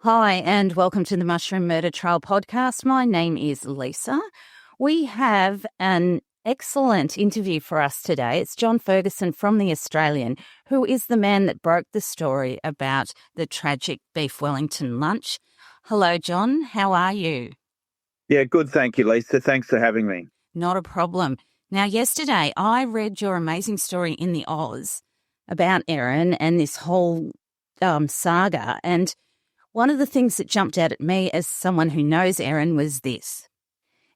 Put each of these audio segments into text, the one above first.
Hi, and welcome to the Mushroom Murder Trial podcast. My name is Lisa. We have an excellent interview for us today. It's John Ferguson from The Australian, who is the man that broke the story about the tragic Beef Wellington lunch. Hello, John. How are you? Yeah, good. Thank you, Lisa. Thanks for having me. Not a problem. Now, yesterday I read your amazing story in the Oz about Erin and this whole saga, and one of the things that jumped out at me as someone who knows Erin was this.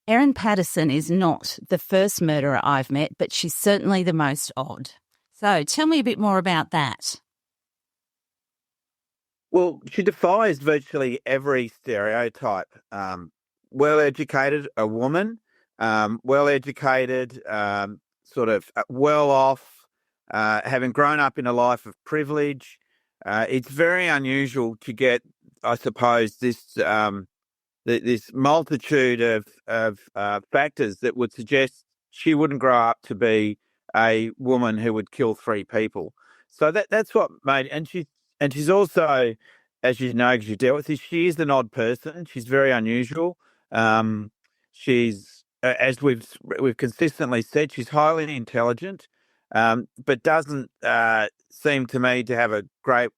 Erin Patterson is not the first murderer I've met, but she's certainly the most odd. So tell me a bit more about that. Well, she defies virtually every stereotype. Well-educated, a woman, well-educated, sort of well-off, having grown up in a life of privilege. It's very unusual to get, I suppose, this multitude of factors that would suggest she wouldn't grow up to be a woman who would kill three people. So that's what made, and she's also, as you know, because you dealt with this, she is an odd person. She's very unusual. She's, as we've consistently said, she's highly intelligent, but doesn't seem to me to have a great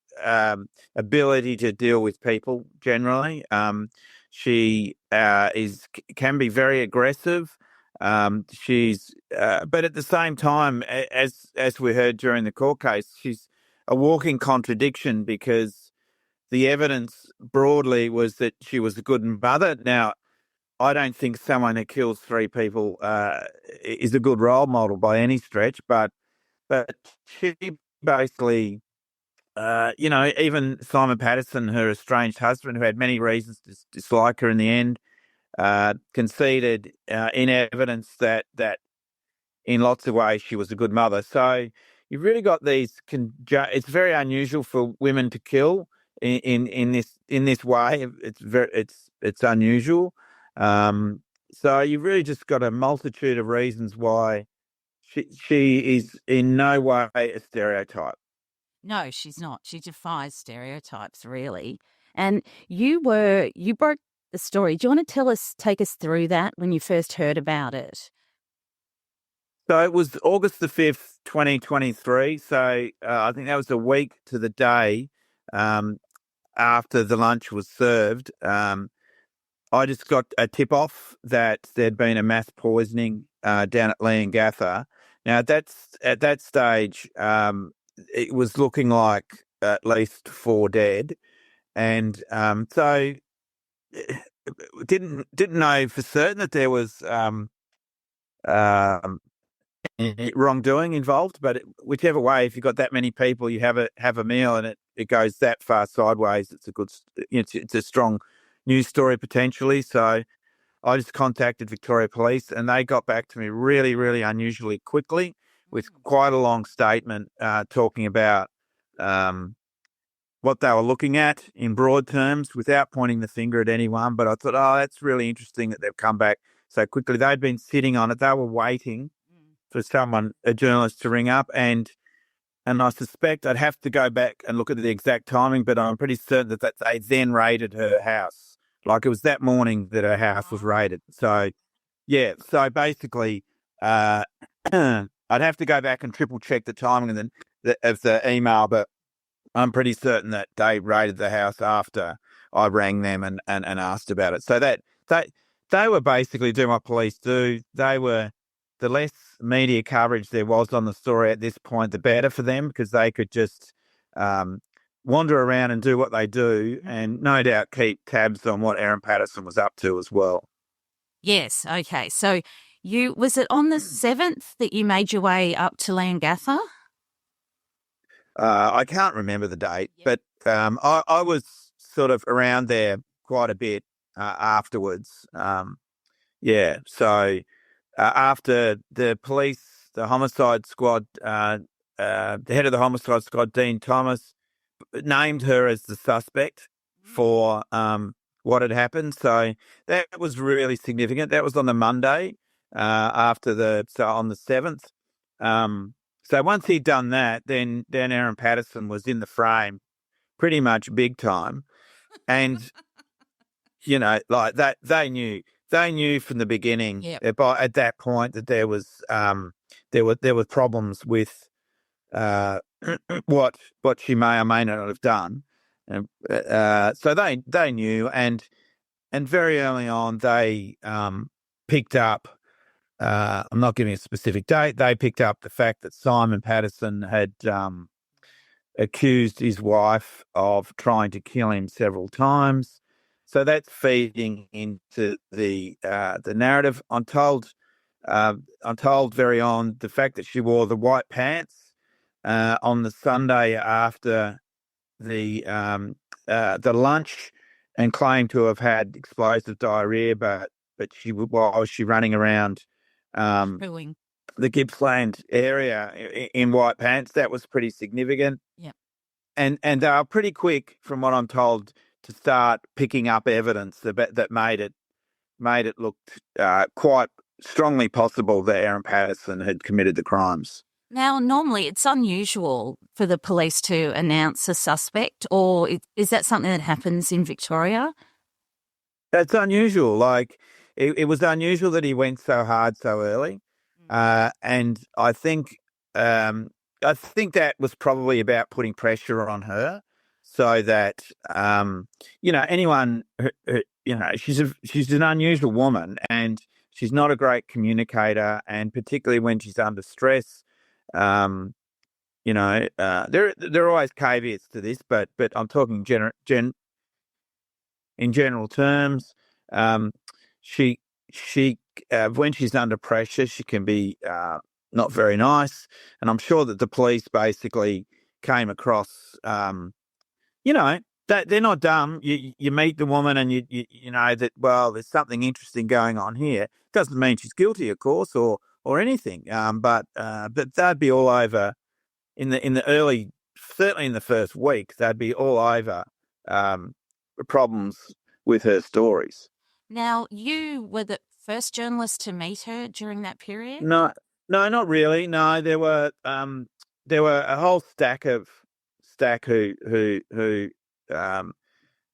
ability to deal with people generally. She can be very aggressive. But at the same time, as we heard during the court case, she's a walking contradiction because the evidence broadly was that she was a good mother. Now, I don't think someone who kills three people is a good role model by any stretch, but she basically, even Simon Patterson, her estranged husband, who had many reasons to dislike her in the end, conceded in evidence that in lots of ways she was a good mother. So you've really got these. It's very unusual for women to kill in this way. It's unusual. So you've really just got a multitude of reasons why she is in no way a stereotype. No, she's not. She defies stereotypes, really. And you broke the story. Do you want to take us through that when you first heard about it? So it was August the 5th, 2023. So I think that was a week to the day after the lunch was served. I just got a tip-off that there'd been a mass poisoning down at Leongatha. Now, at that stage, it was looking like at least 4 dead. And so didn't know for certain that there was wrongdoing involved, but whichever way, if you've got that many people, you have a meal and it goes that far sideways, it's a strong news story potentially. So I just contacted Victoria Police and they got back to me really, really unusually quickly with quite a long statement talking about what they were looking at in broad terms without pointing the finger at anyone. But I thought, that's really interesting that they've come back so quickly. They'd been sitting on it. They were waiting for a journalist to ring up. And I suspect I'd have to go back and look at the exact timing, but I'm pretty certain that they then raided her house. Like it was that morning that her house was raided. So, yeah. So basically, I'd have to go back and triple check the timing of the email, but I'm pretty certain that they raided the house after I rang them and asked about it. So that they were basically doing what police do. They were, the less media coverage there was on the story at this point, the better for them because they could just wander around and do what they do and no doubt keep tabs on what Erin Patterson was up to as well. Yes. Okay. So was it on the 7th that you made your way up to Leongatha? I can't remember the date, but I was sort of around there quite a bit afterwards. So after the police, the homicide squad, the head of the homicide squad, Dean Thomas, named her as the suspect for what had happened. So that was really significant. That was on the Monday on the 7th. So once he'd done that, then Erin Patterson was in the frame pretty much big time. And, like that, they knew from the beginning, Yep. at that point, that there were problems with uh, what she may or may not have done. And, so they knew, and very early on they picked up. I'm not giving a specific date. They picked up the fact that Simon Patterson had accused his wife of trying to kill him several times. So that's feeding into the narrative. I'm told very on the fact that she wore the white pants on the Sunday after the lunch, and claimed to have had explosive diarrhea, but while she running around Brewing. the Gippsland area in white pants, that was pretty significant. Yeah. And they were pretty quick, from what I'm told, to start picking up evidence that made it look quite strongly possible that Erin Patterson had committed the crimes. Now, normally it's unusual for the police to announce a suspect, or is that something that happens in Victoria? That's unusual. Like, it was unusual that he went so hard so early. And I think that was probably about putting pressure on her, so that anyone she's an unusual woman, and she's not a great communicator, and particularly when she's under stress. There are always caveats to this, but I'm talking in general terms. She when she's under pressure, she can be not very nice, and I'm sure that the police basically came across, that they're not dumb. You meet the woman, and you know that, well, there's something interesting going on here. Doesn't mean she's guilty, of course, or anything. But they'd be all over in the early, certainly in the first week. They'd be all over problems with her stories. Now, you were the first journalist to meet her during that period? No, not really. No, there were a whole stack who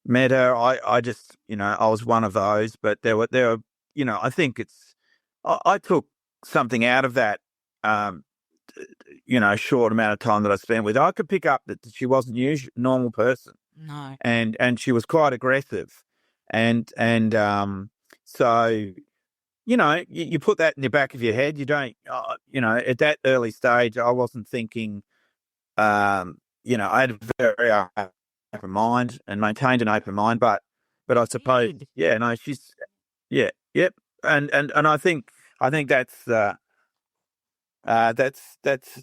met her. I just, I was one of those, but there were I think I took something out of that short amount of time that I spent with her. I could pick up that she wasn't a normal person. No. And she was quite aggressive. And so, you put that in the back of your head. You don't, at that early stage, I wasn't thinking, I had a very open mind and maintained an open mind, but I suppose, she's, yep. And I think that's an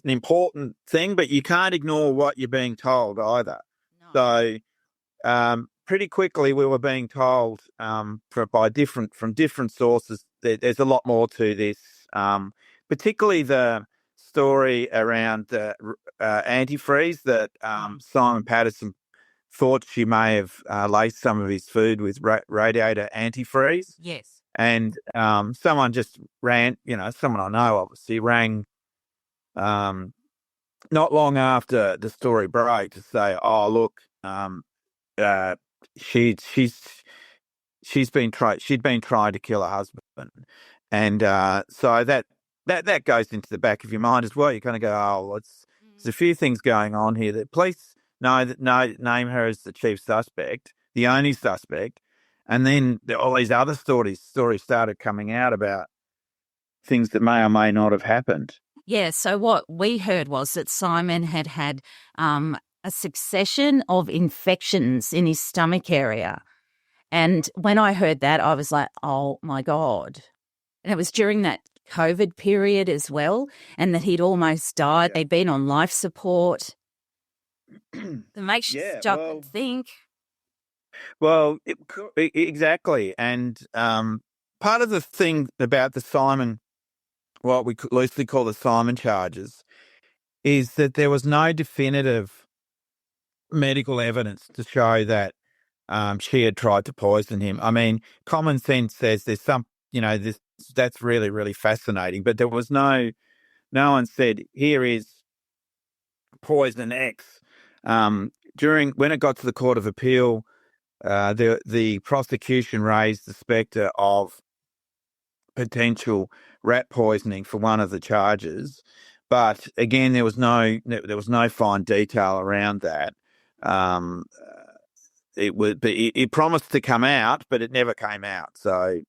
important thing, but you can't ignore what you're being told either. No. So, pretty quickly we were being told from different sources that there's a lot more to this, particularly the story around the antifreeze that Simon Patterson thought she may have laced some of his food with radiator antifreeze. Yes. And someone just someone I know obviously rang not long after the story broke to say, oh, look, she'd been trying to kill her husband, and so that goes into the back of your mind as well. You kind of go, oh, well, there's a few things going on here. The police name her as the chief suspect, the only suspect, and then all these other stories started coming out about things that may or may not have happened. Yeah, so what we heard was that Simon had a succession of infections in his stomach area. And when I heard that, I was like, oh, my God. And it was during that COVID period as well, and that he'd almost died. Yeah. They'd been on life support. That makes you stop and think. Well, exactly. And part of the thing about the Simon, what we loosely call the Simon charges, is that there was no definitive medical evidence to show that she had tried to poison him. I mean, common sense says there's some, that's really, really fascinating. But there was no one said, here is poison X. When it got to the Court of Appeal, the prosecution raised the spectre of potential rat poisoning for one of the charges, but again, there was no fine detail around that. Um, it promised to come out, but it never came out. So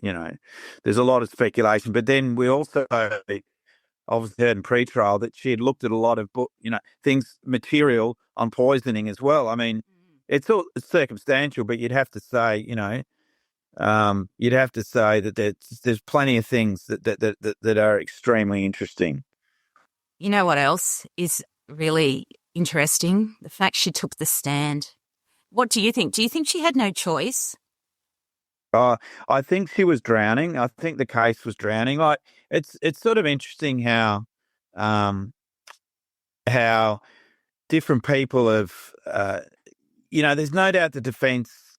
there's a lot of speculation. But then we also obviously heard in pre-trial that she had looked at a lot of material on poisoning as well. I mean, it's all circumstantial, but you'd have to say, that there's plenty of things that are extremely interesting. You know what else is really interesting? The fact she took the stand. What do you think? Do you think she had no choice? I think she was drowning. I think the case was drowning. Like it's sort of interesting how different people have. There's no doubt the defence,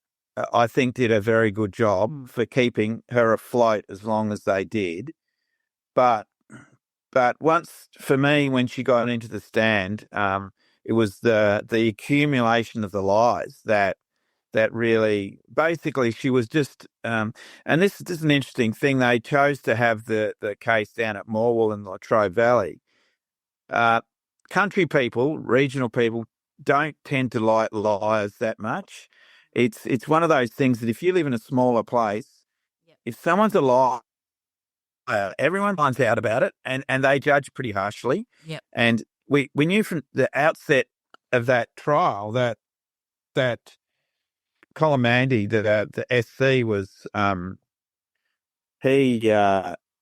I think, did a very good job for keeping her afloat as long as they did. But once, for me, when she got into the stand, it was the accumulation of the lies that really, basically, she was just, and this is an interesting thing. They chose to have the case down at Morwell in the Latrobe Valley. Country people, regional people, don't tend to like liars that much. It's one of those things that if you live in a smaller place, if someone's a liar, everyone finds out about it, and they judge pretty harshly. Yep. And we knew from the outset of that trial that Colin Mandy, the SC, was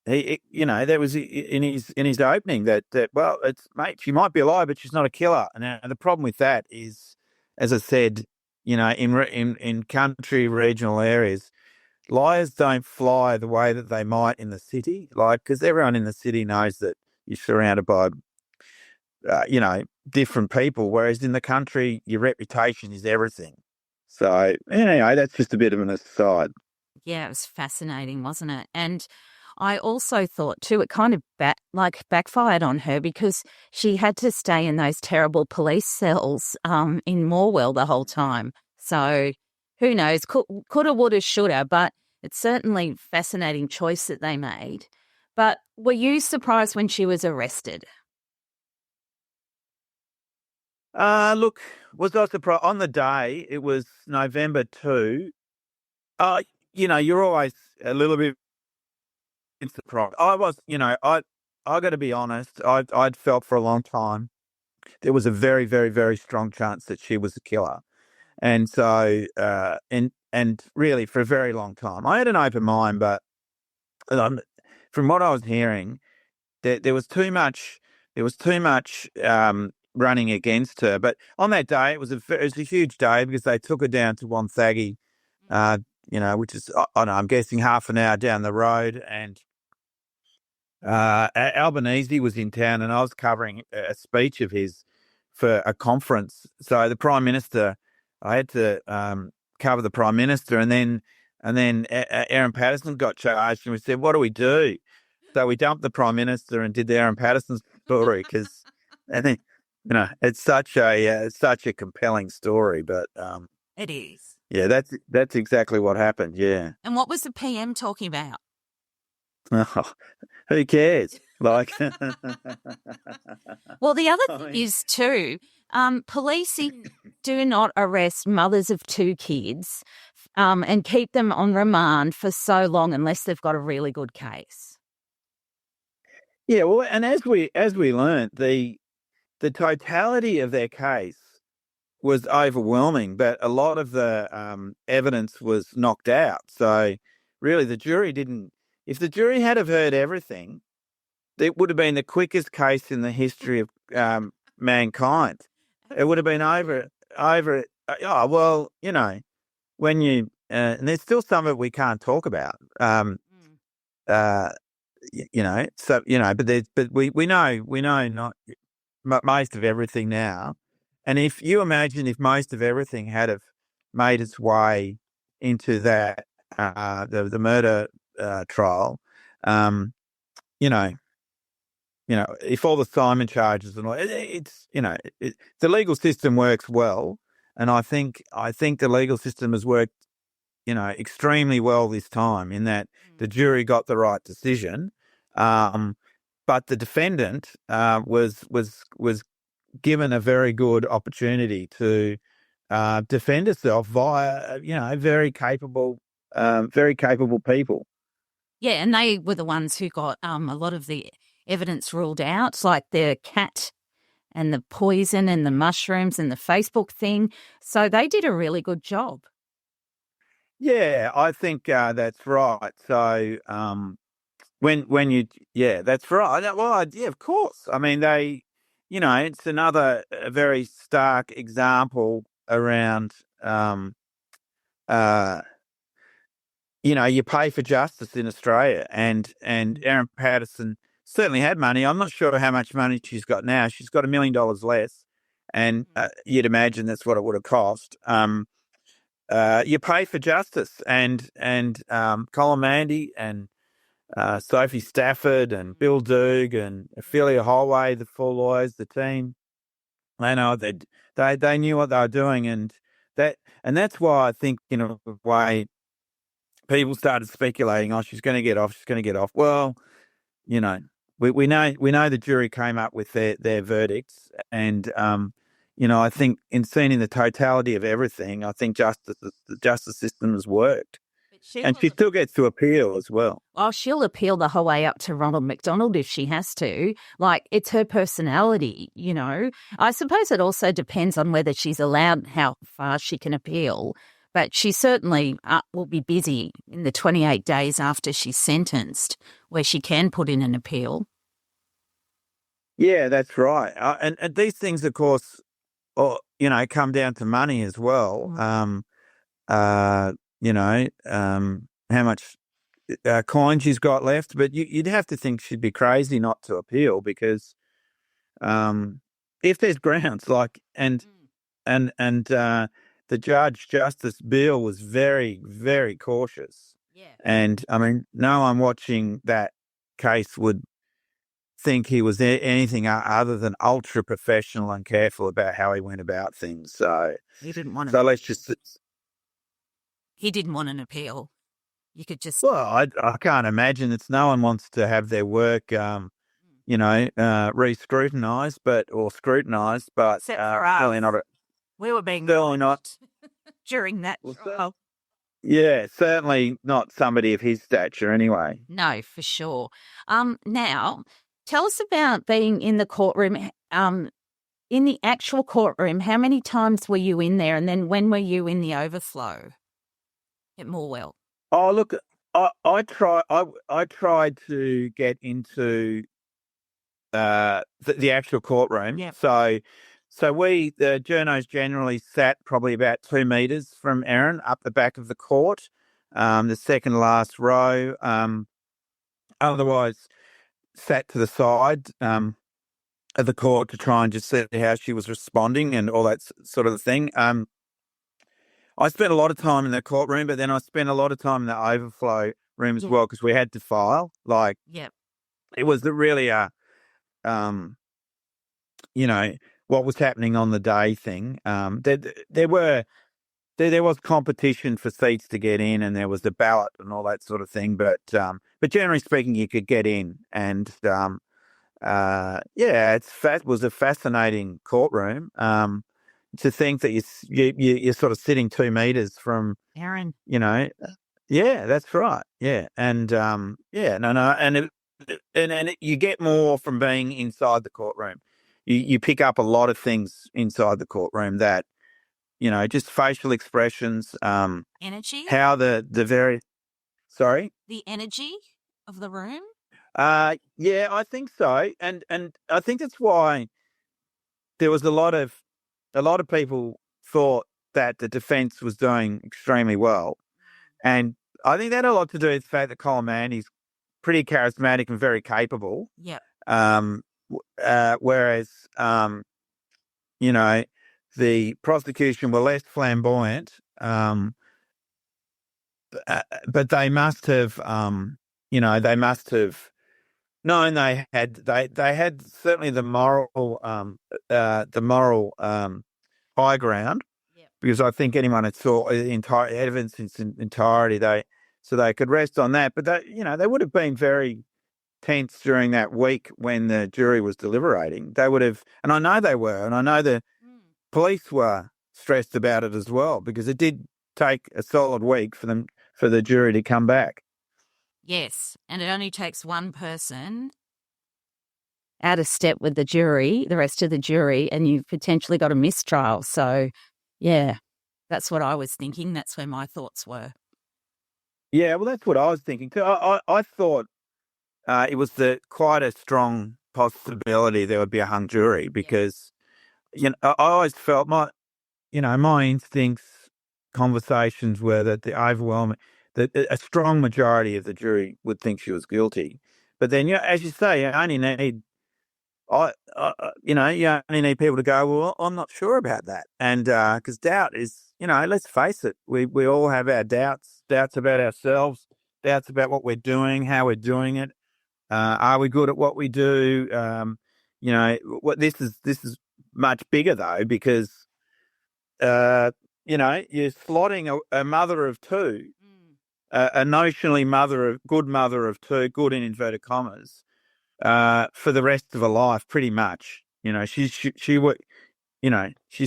there was in his opening that well, she might be a liar, but she's not a killer. And the problem with that is, as I said, in country regional areas, liars don't fly the way that they might in the city, because everyone in the city knows that you're surrounded by different people, whereas in the country, your reputation is everything. So anyway, that's just a bit of an aside. Yeah, it was fascinating, wasn't it? And I also thought too, it kind of backfired on her because she had to stay in those terrible police cells in Morwell the whole time. So who knows? Coulda, woulda, shoulda, but it's certainly a fascinating choice that they made. But were you surprised when she was arrested? Look, was I surprised? On the day, it was November 2. You're always a little bit surprised. I was, I got to be honest, I'd felt for a long time there was a very, very, very strong chance that she was a killer. And so, and really for a very long time, I had an open mind, but from what I was hearing, there was too much running against her. But on that day, it was a huge day because they took her down to Wonthaggi, which is, I don't know, I'm guessing half an hour down the road. And Albanese was in town, and I was covering a speech of his for a conference. So the Prime Minister, I had to cover the Prime Minister, and then Erin Patterson got charged, and we said, what do we do? So we dumped the Prime Minister and did the Erin Patterson story because, I think, it's such a compelling story. But It is. Yeah, that's exactly what happened. Yeah. And what was the PM talking about? Oh, who cares? Like, well, the other thing is too, police do not arrest mothers of two kids and keep them on remand for so long unless they've got a really good case. Yeah, well, and as we learned, the totality of their case was overwhelming, but a lot of the evidence was knocked out. So really, the jury didn't. If the jury had have heard everything, it would have been the quickest case in the history of mankind. It would have been over. Oh well, when you and there's still some of it we can't talk about. But we know not most of everything now. And if you imagine if most of everything had have made its way into that the murder trial, if all the Simon charges and all, the legal system works well, And I think the legal system has worked, extremely well this time in that the jury got the right decision, but the defendant was given a very good opportunity to defend herself via very capable people. Yeah, and they were the ones who got a lot of the evidence ruled out, like the cat and the poison and the mushrooms and the Facebook thing. So they did a really good job. Yeah, I think that's right. So when you that's right. Well, yeah, of course. I mean, it's another very stark example around uh you pay for justice in Australia, and Erin Patterson certainly had money. I'm not sure how much money she's got now. She's got $1 million less, and you'd imagine that's what it would have cost. You pay for justice, and Colin Mandy and Sophie Stafford and Bill Doog and Ophelia Holloway, the four lawyers, the team, they know they knew what they were doing, and that's why I think a way people started speculating, oh, she's going to get off, she's going to get off. Well, you know, we know the jury came up with their verdicts, and I think in the totality of everything, I think the justice system has worked, and she still gets to appeal as well. Oh, she'll appeal the whole way up to Ronald McDonald if she has to. Like, it's her personality, I suppose it also depends on whether she's allowed how far she can appeal. But she certainly will be busy in the 28 days after she's sentenced, where she can put in an appeal. Yeah, that's right. And these things, of course, come down to money as well. How much coin she's got left, but you'd have to think she'd be crazy not to appeal, because if there's grounds, and the judge, Justice Beale, was very, very cautious. Yeah. And I mean, no one watching that case would think he was anything other than ultra professional and careful about how he went about things. So he didn't want. So let's just. He didn't want an appeal. You could just. Well, I can't imagine it's no one wants to have their work, re-scrutinised, or scrutinised, but except for us. Really not. We were being certainly not during that trial. Yeah, certainly not somebody of his stature, anyway. No, for sure. Now, tell us about being in the courtroom. In the actual courtroom, how many times were you in there, and then when were you in the overflow at Morwell? Oh, look, I tried to get into the actual courtroom. Yep. So the journos generally sat probably about 2 meters from Erin, up the back of the court, the second last row. Otherwise, sat to the side of the court to try and just see how she was responding and all that sort of thing. I spent a lot of time in the courtroom, but then I spent a lot of time in the overflow room as well, because we had to file. It was really what was happening on the day thing. There was competition for seats to get in, and there was the ballot and all that sort of thing. But generally speaking, you could get in, and it was a fascinating courtroom. To think that you're sort of sitting 2 meters from Erin. Yeah, that's right. Yeah, and and you get more from being inside the courtroom. You pick up a lot of things inside the courtroom that, just facial expressions, energy. How the energy of the room. Yeah, I think so, and I think that's why there was a lot of people thought that the defence was doing extremely well, and I think that had a lot to do with the fact that Colin Mandy's pretty charismatic and very capable. Yeah. Whereas, the prosecution were less flamboyant, but they must have, known they had certainly the moral high ground. Yep. because I think anyone that saw the entire evidence in its entirety, they could rest on that. But they would have been very tense during that week when the jury was deliberating. They would have, and I know they were, and I know the police were stressed about it as well, because it did take a solid week for the jury to come back. Yes, and it only takes one person out of step with the jury, the rest of the jury, and you've potentially got a mistrial. So, yeah, that's what I was thinking. That's where my thoughts were. Yeah, well, that's what I was thinking too. I thought it was quite a strong possibility there would be a hung jury, because I always felt my instincts, conversations were that that a strong majority of the jury would think she was guilty. But then, as you say, you only need you only need people to go, well, I'm not sure about that, and because doubt is, let's face it, we all have our doubts about ourselves, doubts about what we're doing, how we're doing it. Are we good at what we do? What this is much bigger though, because you're slotting a mother of two, a notionally good mother of two, good in inverted commas, for the rest of her life, pretty much. She's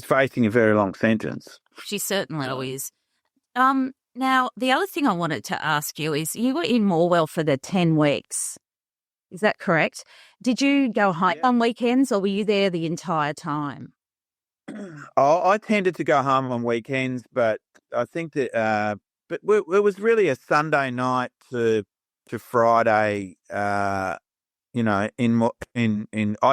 facing a very long sentence. She certainly is. Now, the other thing I wanted to ask you is, you were in Morwell for the 10 weeks. Is that correct? Did you go home on weekends, or were you there the entire time? I tended to go home on weekends, but I think that it was really a Sunday night to Friday. In I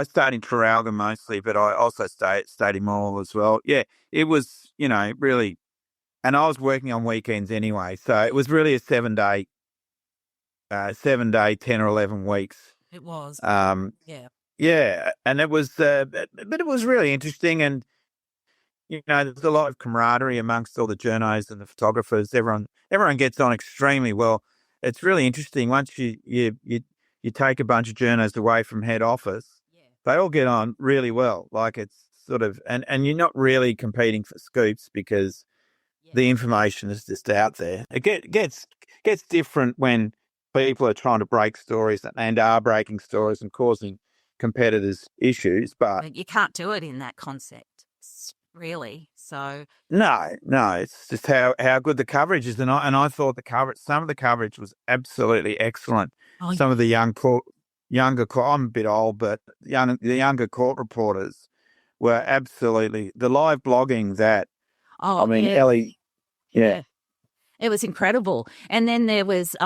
stayed in Traralgon mostly, but I also stayed in Morwell as well. Yeah, it was really, and I was working on weekends anyway, so it was really a 7-day, 10 or 11 weeks. It was. Yeah, and it was, but it was really interesting, and there's a lot of camaraderie amongst all the journos and the photographers. Everyone gets on extremely well. It's really interesting. Once you take a bunch of journos away from head office, they all get on really well. Like, it's sort of, and you're not really competing for scoops, because the information is just out there. It gets different when people are trying to break stories and are breaking stories and causing competitors issues, but you can't do it in that concept, really. So no, it's just how good the coverage is, and I thought some of the coverage was absolutely excellent. Some of the younger court, I'm a bit old, but the younger court reporters were absolutely, the live blogging that. Ellie, yeah, it was incredible. And then there was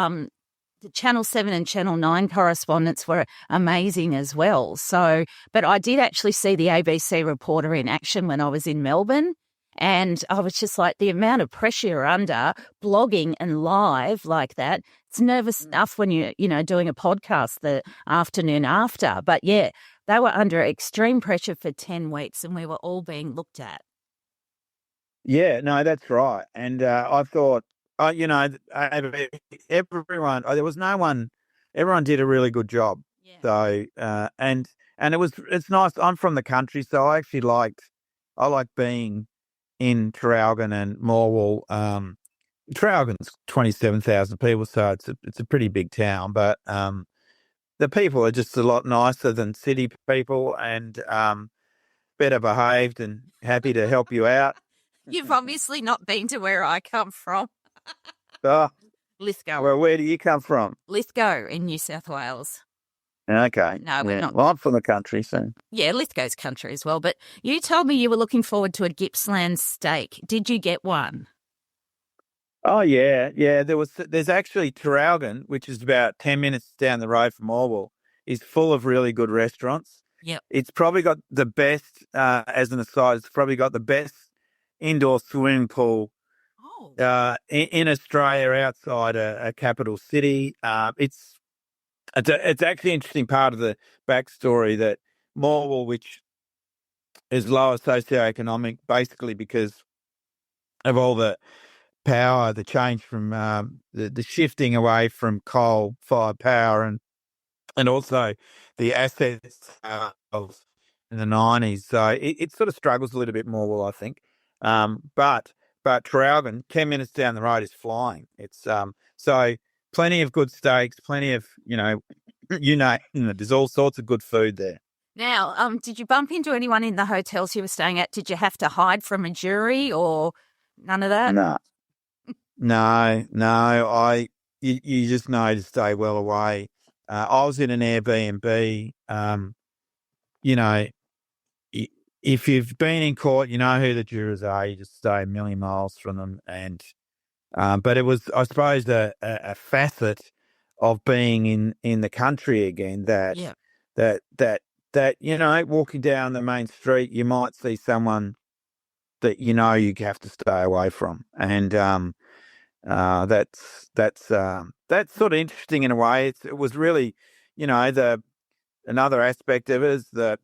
the Channel 7 and Channel 9 correspondents were amazing as well. So, but I did actually see the ABC reporter in action when I was in Melbourne, and I was just like, the amount of pressure you're under blogging and live like that, it's nervous enough when you're, doing a podcast the afternoon after. But yeah, they were under extreme pressure for 10 weeks, and we were all being looked at. Yeah, no, that's right. And I thought, everyone, there was no one, everyone did a really good job. Yeah. So, and it's nice. I'm from the country, so I actually like being in Traralgon and Morwell. Traralgon's 27,000 people, so it's a pretty big town, but the people are just a lot nicer than city people, and better behaved and happy to help you out. You've obviously not been to where I come from. Lithco. Well, where do you come from? Lithco in New South Wales. Okay. No, we're not. Well, I'm from the country, so. Yeah, Lithgow's country as well. But you told me you were looking forward to a Gippsland steak. Did you get one? Oh, yeah. Yeah, there's actually Traralgon, which is about 10 minutes down the road from Morwell, is full of really good restaurants. Yep. It's probably got the best, as an aside, it's probably got the best indoor swimming pool in Australia, outside a capital city. It's actually an interesting part of the backstory that Morwell, which is lower socioeconomic, basically because of all the power, the change from the shifting away from coal-fired power, and also the assets of in the 90s. So it sort of struggles a little bit, Morwell, I think. But Traralgon, 10 minutes down the road, is flying. It's so plenty of good steaks, plenty of there's all sorts of good food there. Now, did you bump into anyone in the hotels you were staying at? Did you have to hide from a jury or none of that? No, no. You just know to stay well away. I was in an Airbnb. You know, if you've been in court, you know who the jurors are. You just stay a million miles from them. And but it was, I suppose, a facet of being in the country again Yeah. that walking down the main street, you might see someone that you have to stay away from, and that's sort of interesting in a way. It was really, the another aspect of it is the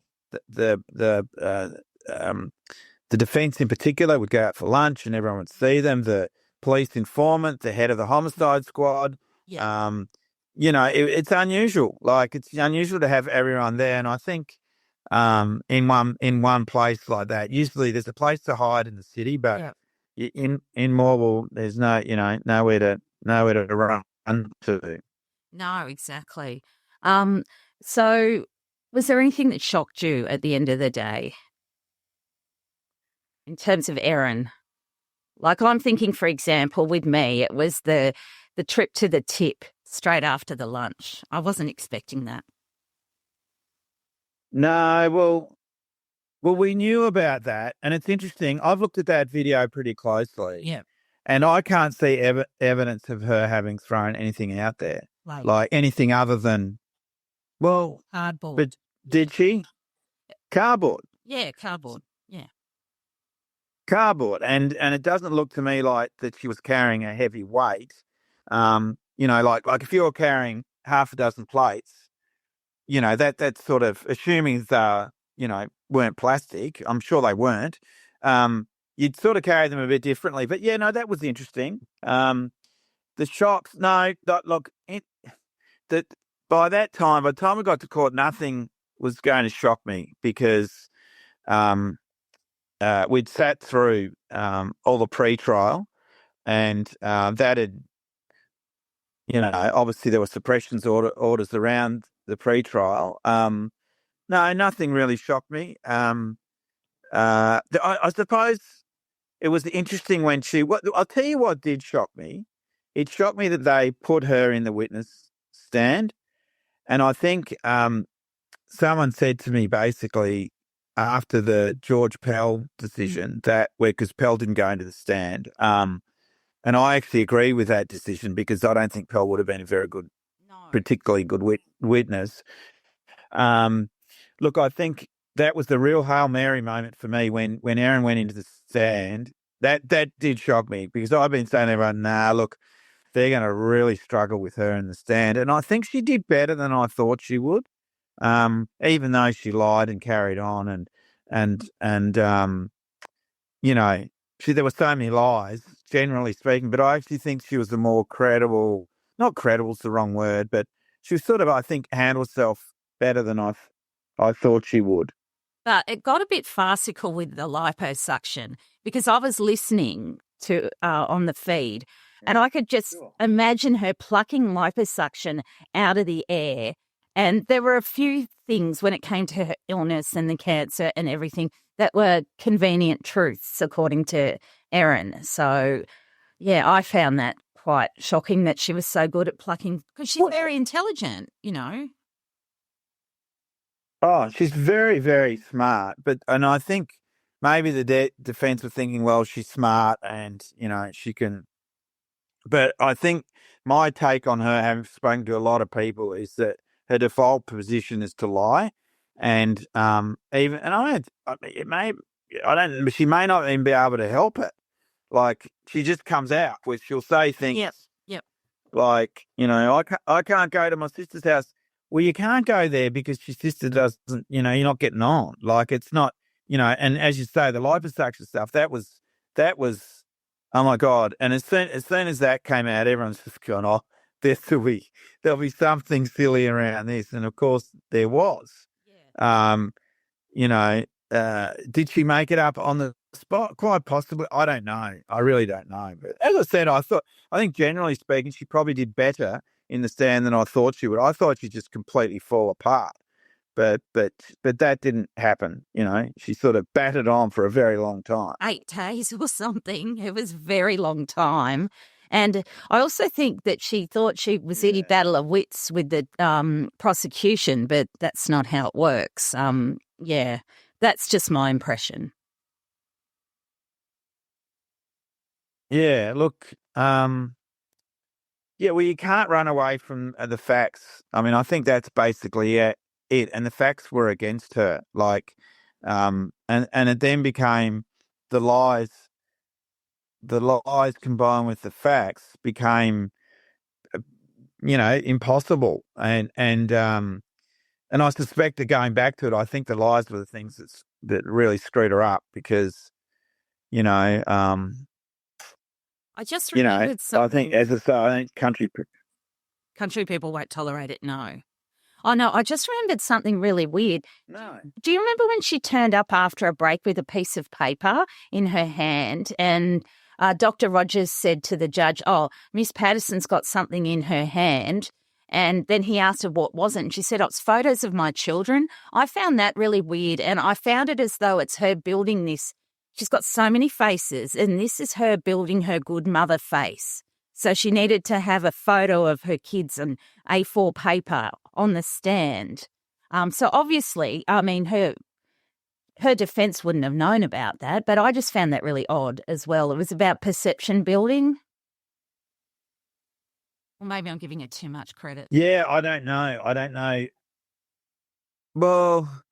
defence in particular would go out for lunch and everyone would see them. The police informant, the head of the homicide squad. Yeah. It's unusual. Like, it's unusual to have everyone there, and I think in one place like that, usually there's a place to hide in the city, but in Morwell, there's nowhere to run to. No, exactly. So was there anything that shocked you at the end of the day in terms of Erin? Like, I'm thinking, for example, with me, it was the trip to the tip straight after the lunch. I wasn't expecting that. No, well, we knew about that, and it's interesting. I've looked at that video pretty closely. Yeah. And I can't see evidence of her having thrown anything out there, like anything other than, well, cardboard. But did she? Cardboard. Yeah, cardboard. Yeah. Cardboard. And it doesn't look to me like that she was carrying a heavy weight. Like if you're carrying half a dozen plates, that's sort of assuming they, weren't plastic. I'm sure they weren't. You'd sort of carry them a bit differently. But yeah, no, that was interesting. The shocks, no, look, by the time we got to court, nothing was going to shock me because we'd sat through all the pre-trial, and that had, obviously there were suppressions orders around the pre-trial. No, nothing really shocked me. I suppose it was interesting when I'll tell you what did shock me. It shocked me that they put her in the witness stand. And I think someone said to me basically after the George Pell decision because Pell didn't go into the stand. And I actually agree with that decision because I don't think Pell would have been a very good, particularly good witness. Look, I think that was the real Hail Mary moment for me when Erin went into the stand. That did shock me because I've been saying to everyone, nah, look, they're going to really struggle with her in the stand. And I think she did better than I thought she would, even though she lied and carried on and there were so many lies, generally speaking, but I actually think she was a more credible, not credible's the wrong word, but she was sort of, I think, handled herself better than I thought she would. But it got a bit farcical with the liposuction because I was listening to on the feed and I could just imagine her plucking liposuction out of the air. And there were a few things when it came to her illness and the cancer and everything that were convenient truths, according to Erin. So, yeah, I found that quite shocking that she was so good at plucking because she's very intelligent, Oh, she's very, very smart. And I think maybe the defense were thinking, well, she's smart and, she can. But I think my take on her, having spoken to a lot of people, is that her default position is to lie. And she may not even be able to help it. Like, she just comes out where she'll say things. Yep. Like, I can't go to my sister's house. Well, you can't go there because your sister doesn't, you're not getting on. Like, it's not, and as you say, the liposuction stuff, that was, oh my God. And as soon as that came out, everyone's just gone, oh, there'll be something silly around this. And of course there was. Yeah. Did she make it up on the quite possibly. I don't know. I really don't know. But as I said, I think generally speaking, she probably did better in the stand than I thought she would. I thought she'd just completely fall apart. But that didn't happen. She sort of batted on for a very long time. 8 days or something. It was a very long time. And I also think that she thought she was in a battle of wits with the prosecution, but that's not how it works. Yeah, that's just my impression. Yeah, look, yeah, well, you can't run away from the facts. I mean, I think that's basically it. And the facts were against her. And it then became the lies. The lies combined with the facts became, impossible. And I suspect that going back to it, I think the lies were the things that really screwed her up because, you know, I just remembered something. I think, as I say, I think country people won't tolerate it, no. Oh, no, I just remembered something really weird. No. Do you remember when she turned up after a break with a piece of paper in her hand and Dr. Rogers said to the judge, "Oh, Miss Patterson's got something in her hand." And then he asked her what was it, and she said, "Oh, it's photos of my children." I found that really weird, and I found it as though it's her building this. She's got so many faces, and this is her building her good mother face. So she needed to have a photo of her kids on A4 paper on the stand. So obviously, I mean, her defense wouldn't have known about that, but I just found that really odd as well. It was about perception building. Well, maybe I'm giving it too much credit. Yeah, I don't know. Well,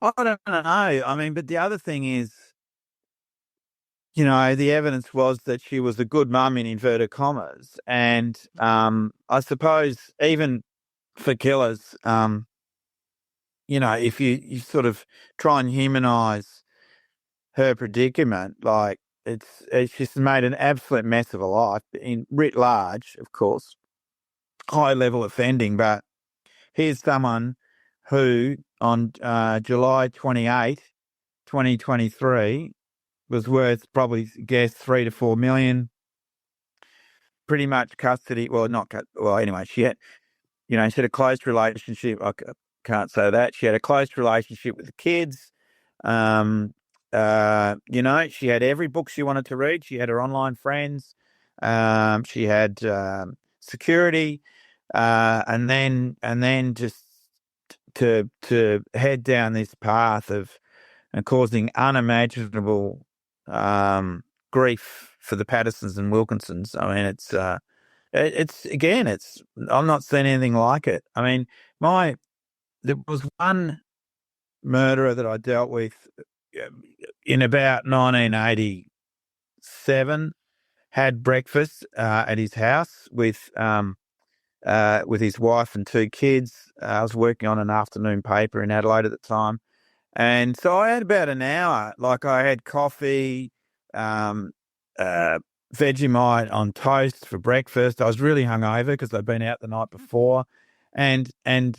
I don't know. I mean, but the other thing is, the evidence was that she was a good mum in inverted commas. And I suppose even for killers, if you sort of try and humanise her predicament, like she's made an absolute mess of her life in writ large, of course, high level offending. But here's someone who on July 28, 2023, was worth probably guess 3 to 4 million. Pretty much custody. Well, not well. Anyway, she had a close relationship. I can't say that she had a close relationship with the kids. She had every book she wanted to read. She had her online friends. She had security, and then just to head down this path of and causing unimaginable grief for the Pattersons and Wilkinsons. I mean, I'm not seeing anything like it. I mean, there was one murderer that I dealt with in about 1987, had breakfast at his house with his wife and 2 kids. I was working on an afternoon paper in Adelaide at the time. And so I had about an hour. Like I had coffee, Vegemite on toast for breakfast. I was really hungover because I'd been out the night before. And so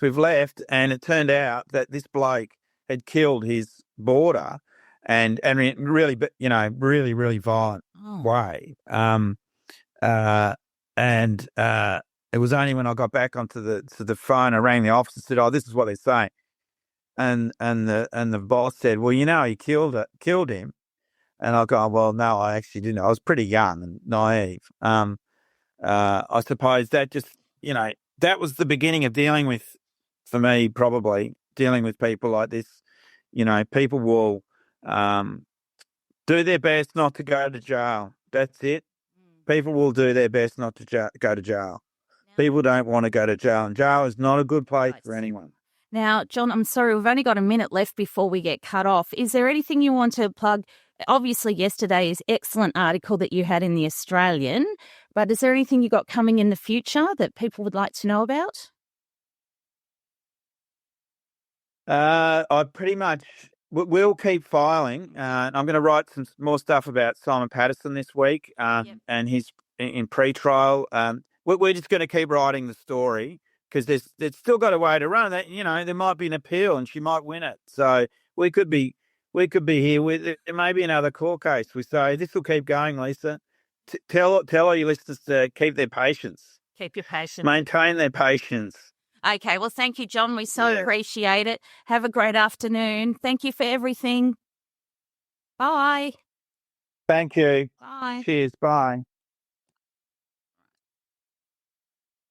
we've left, and it turned out that this bloke had killed his boarder and really, really, really violent way. It was only when I got back onto the phone, I rang the office and said, "Oh, this is what they're saying." And the boss said, "Well, he killed him." And I go, "Well, no, I actually didn't. I was pretty young and naive." I suppose that just, that was the beginning of dealing with, for me, probably dealing with people like this. People will do their best not to go to jail. That's it. People will do their best not to go to jail. People don't want to go to jail, and jail is not a good place for anyone. Now, John, I'm sorry, we've only got a minute left before we get cut off. Is there anything you want to plug? Obviously, yesterday's excellent article that you had in The Australian, but is there anything you got coming in the future that people would like to know about? I pretty much we'll keep filing. I'm going to write some more stuff about Simon Patterson this week, and he's in pre-trial. We're just going to keep writing the story because there's still got a way to run. That there might be an appeal and she might win it. So we could be we could be here with there may be another court case. We say this will keep going, Lisa. Tell all your listeners to keep their patience. Keep your patience. Maintain their patience. Okay, well, thank you, John. We so appreciate it. Have a great afternoon. Thank you for everything. Bye. Thank you. Bye. Cheers. Bye.